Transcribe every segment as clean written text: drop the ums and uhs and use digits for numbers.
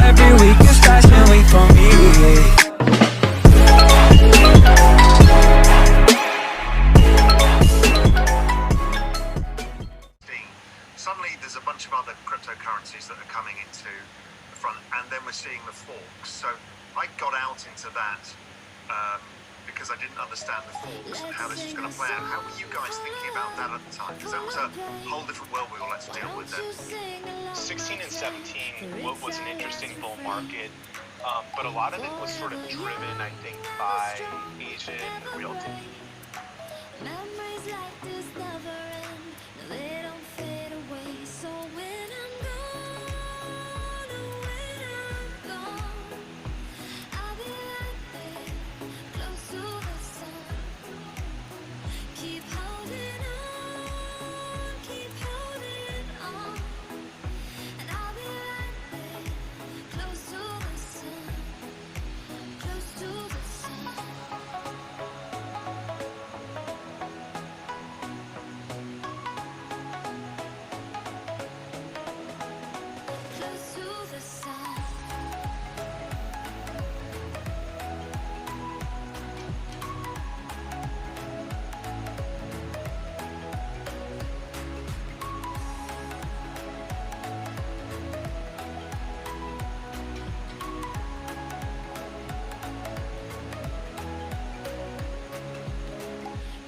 every week is fashion week for me. Suddenly there's a bunch of other cryptocurrencies that are coming into the front, and then we're seeing the forks. So I got out into that because I didn't understand the forks and how this was going to play out. How were you guys thinking about that at the time? Because that was a whole different world we all had to deal with then. 16 and 17 was an interesting bull market, but a lot of it was sort of driven, I think, by Asian realty. Memories like this never end, no, they don't fade away. So when I'm gone, oh, when I'm gone, I'll be right there, close to the sun. Keep holding on, and I'll be right there, close to the sun, close to the sun. Close to the sun.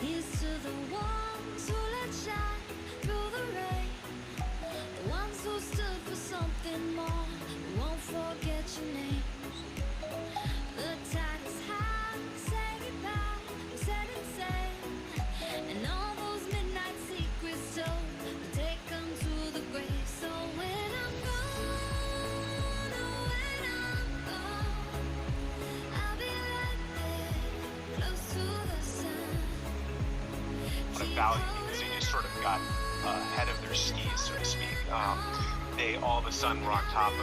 Here's to the ones who let shine through the rain, the ones who stood for something more, who won't forget your name. The tide is high, say goodbye, we set it sail, and all those midnight secrets told, we take them to the grave. So when I'm gone, oh, when I'm gone, I'll be right there, close to the sun. What a value, because they just sort of got ahead of their skis, so to speak. They all of a sudden were on top of,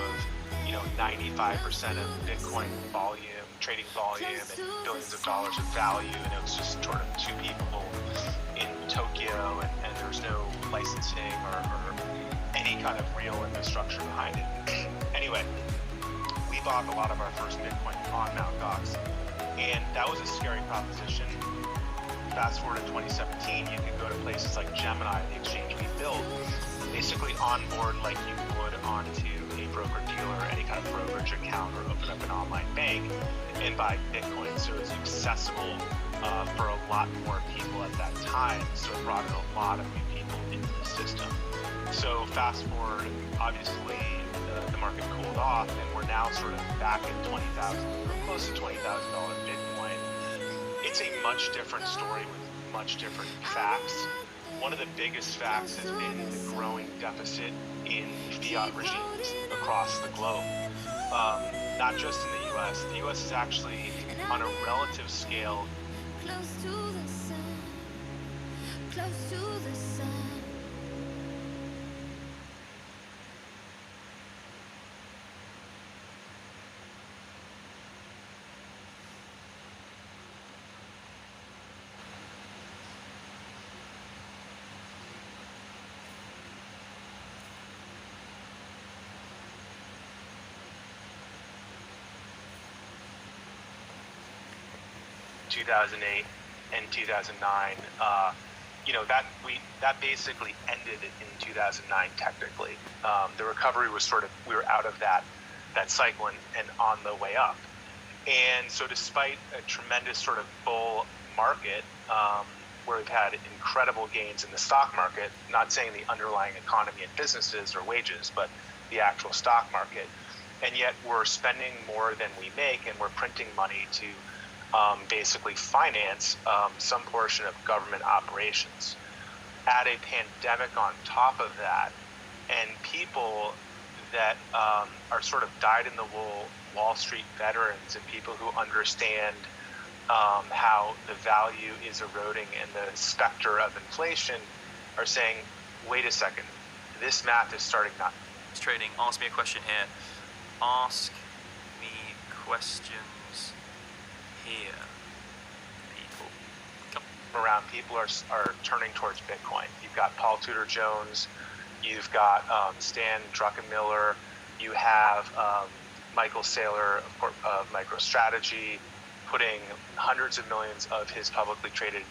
95% of Bitcoin volume, trading volume, and billions of dollars of value, and it was just sort of two people in Tokyo, and there was no licensing or any kind of real infrastructure behind it. Anyway, we bought a lot of our first Bitcoin on Mt. Gox, and that was a scary proposition. Fast forward to 2017, you could go to places like Gemini, the exchange we built, basically onboard like you would onto a broker-dealer, any kind of brokerage account, or open up an online bank and buy Bitcoin. So it's accessible for a lot more people at that time. So it brought in a lot of new people into the system. So fast forward, obviously the market cooled off, and we're now sort of back at $20,000, or close to $20,000 Bitcoin. It's a much different story with much different facts. One of the biggest facts has been the growing deficit in fiat regimes across the globe, not just in the U.S. The U.S. is actually, on a relative scale, Close to the sun, close to the sun. in 2008 and 2009, that basically ended in 2009 technically. The recovery was sort of, we were out of that cycle and on the way up. And so despite a tremendous sort of bull market, where we've had incredible gains in the stock market, not saying the underlying economy and businesses or wages, but the actual stock market, and yet we're spending more than we make, and we're printing money to basically finance some portion of government operations. Add a pandemic on top of that, and people that are sort of dyed-in-the-wool Wall Street veterans and people who understand how the value is eroding and the specter of inflation are saying, wait a second, this math is starting not. Trading, ask me a question here. Ask me questions here, people. Around people are turning towards Bitcoin. You've got Paul Tudor Jones, you've got Stan Druckenmiller, you have Michael Saylor of MicroStrategy, putting hundreds of millions of his publicly traded